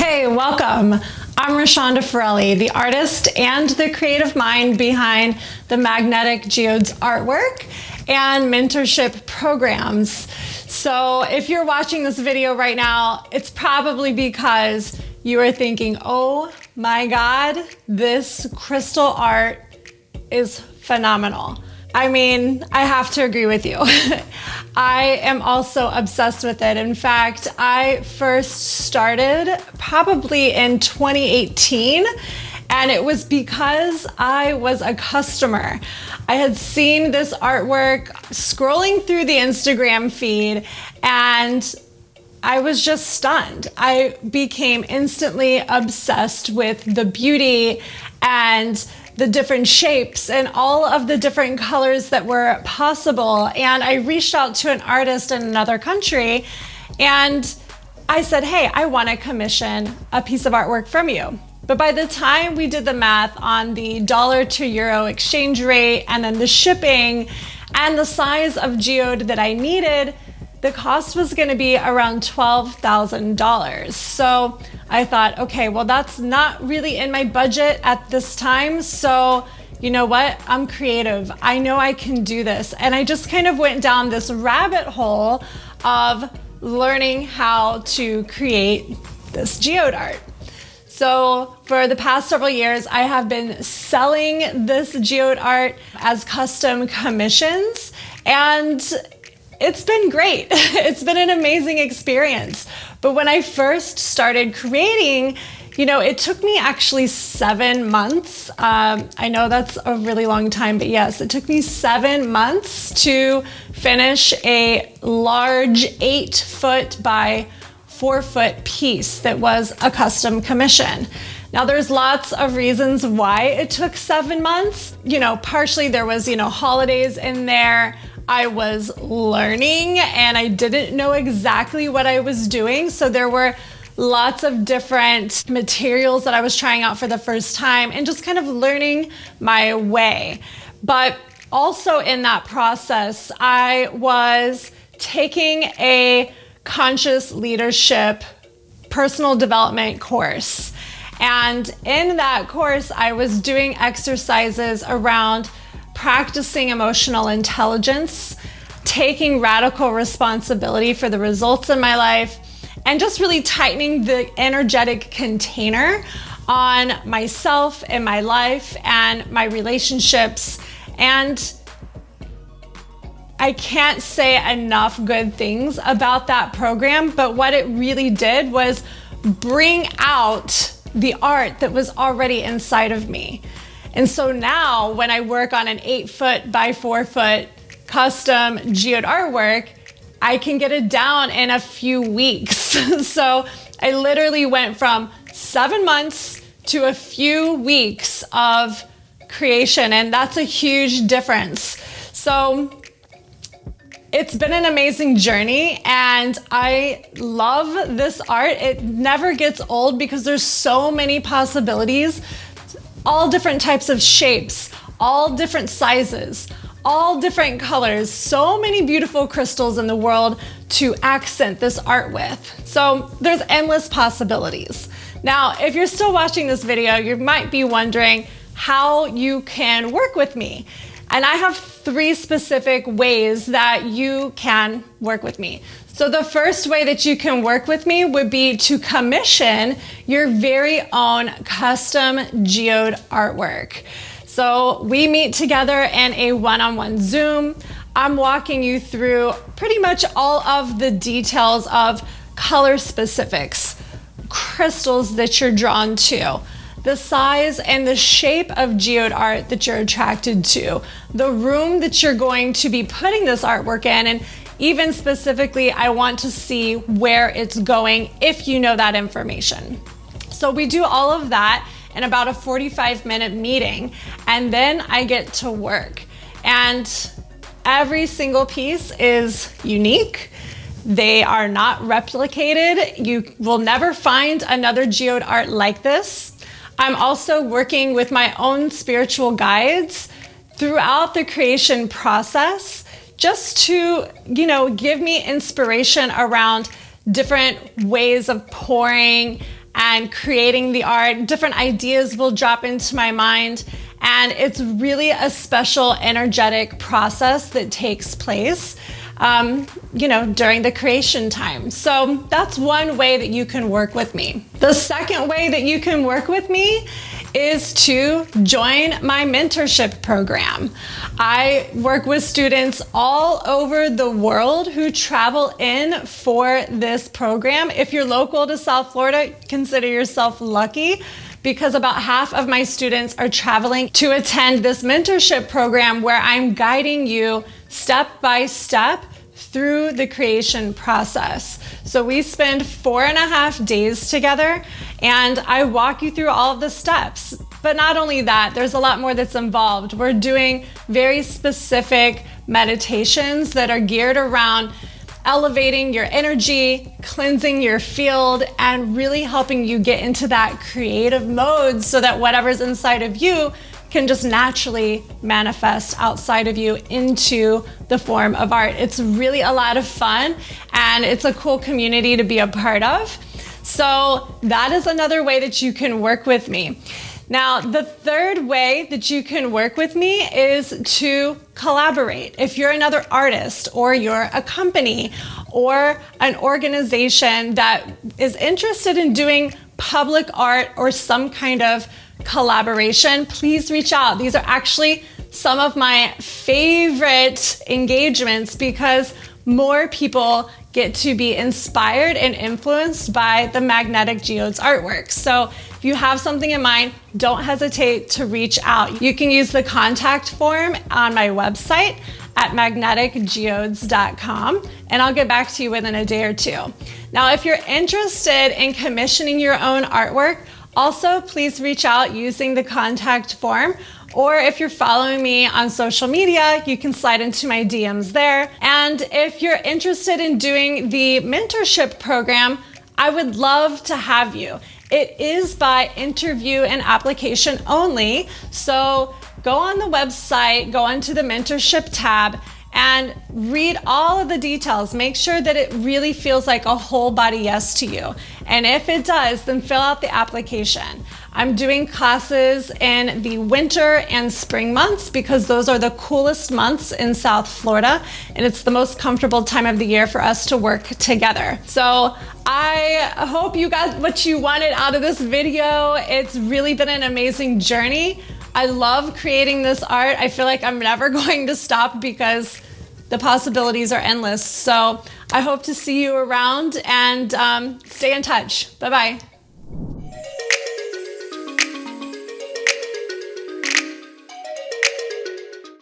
Hey, welcome. I'm Rochonda Ferrelli, the artist and the creative mind behind the Magnetic Geodes artwork and mentorship programs. So if you're watching this video right now, it's probably because you are thinking, oh my God, this crystal art is phenomenal. I mean, I have to agree with you. I am also obsessed with it. In fact, I first started probably in 2018, and it was because I was a customer. I had seen this artwork scrolling through the Instagram feed, and I was just stunned. I became instantly obsessed with the beauty and the different shapes and all of the different colors that were possible. And I reached out to an artist in another country and I said, hey, I want to commission a piece of artwork from you. But by the time we did the math on the dollar to euro exchange rate and then the shipping and the size of geode that I needed, the cost was going to be around $12,000. So I thought, okay, well, that's not really in my budget at this time. So you know what? I'm creative. I know I can do this. And I just kind of went down this rabbit hole of learning how to create this geode art. So for the past several years, I have been selling this geode art as custom commissions, and it's been great. It's been an amazing experience. But when I first started creating, it took me actually 7 months. I know that's a really long time, but yes, it took me 7 months to finish a large 8-foot by 4-foot piece that was a custom commission. Now there's lots of reasons why it took 7 months. Partially there was, holidays in there. I was learning and I didn't know exactly what I was doing. So there were lots of different materials that I was trying out for the first time and just kind of learning my way. But also in that process, I was taking a conscious leadership personal development course. And in that course, I was doing exercises around practicing emotional intelligence, taking radical responsibility for the results in my life, and just really tightening the energetic container on myself and my life and my relationships. And I can't say enough good things about that program, but what it really did was bring out the art that was already inside of me. And so now when I work on an 8-foot by 4-foot custom geode artwork, I can get it down in a few weeks. So I literally went from 7 months to a few weeks of creation, and that's a huge difference. So it's been an amazing journey, and I love this art. It never gets old because there's so many possibilities. All different types of shapes, all different sizes, all different colors, so many beautiful crystals in the world to accent this art with. So there's endless possibilities. Now, if you're still watching this video, you might be wondering how you can work with me. And I have 3 specific ways that you can work with me. So the first way that you can work with me would be to commission your very own custom geode artwork. So we meet together in a one-on-one Zoom. I'm walking you through pretty much all of the details of color specifics, crystals that you're drawn to, the size and the shape of geode art that you're attracted to, the room that you're going to be putting this artwork in, and even specifically, I want to see where it's going if you know that information. So we do all of that in about a 45-minute meeting, and then I get to work. And every single piece is unique. They are not replicated. You will never find another geode art like this. I'm also working with my own spiritual guides throughout the creation process, just to, give me inspiration around different ways of pouring and creating the art. Different ideas will drop into my mind, and it's really a special energetic process that takes place during the creation time. So that's one way that you can work with me. The second way that you can work with me is to join my mentorship program. I work with students all over the world who travel in for this program. If you're local to South Florida, consider yourself lucky, because about half of my students are traveling to attend this mentorship program where I'm guiding you step by step through the creation process. So we spend 4.5 days together, and I walk you through all of the steps. But not only that, there's a lot more that's involved. We're doing very specific meditations that are geared around elevating your energy, cleansing your field, and really helping you get into that creative mode so that whatever's inside of you can just naturally manifest outside of you into the form of art. It's really a lot of fun, and it's a cool community to be a part of. So that is another way that you can work with me. Now, the third way that you can work with me is to collaborate. If you're another artist, or you're a company or an organization that is interested in doing public art or some kind of collaboration, please reach out. These are actually some of my favorite engagements because more people get to be inspired and influenced by the Magnetic Geodes artwork. So if you have something in mind, don't hesitate to reach out. You can use the contact form on my website at magneticgeodes.com, and I'll get back to you within a day or two. Now, if you're interested in commissioning your own artwork, also please reach out using the contact form. Or if you're following me on social media, you can slide into my DMs there. And if you're interested in doing the mentorship program, I would love to have you. It is by interview and application only. So go on the website, go onto the mentorship tab, and read all of the details. Make sure that it really feels like a whole body yes to you. And if it does, then fill out the application. I'm doing classes in the winter and spring months because those are the coolest months in South Florida, and it's the most comfortable time of the year for us to work together. So I hope you got what you wanted out of this video. It's really been an amazing journey. I love creating this art. I feel like I'm never going to stop because the possibilities are endless. So I hope to see you around, and stay in touch. Bye-bye.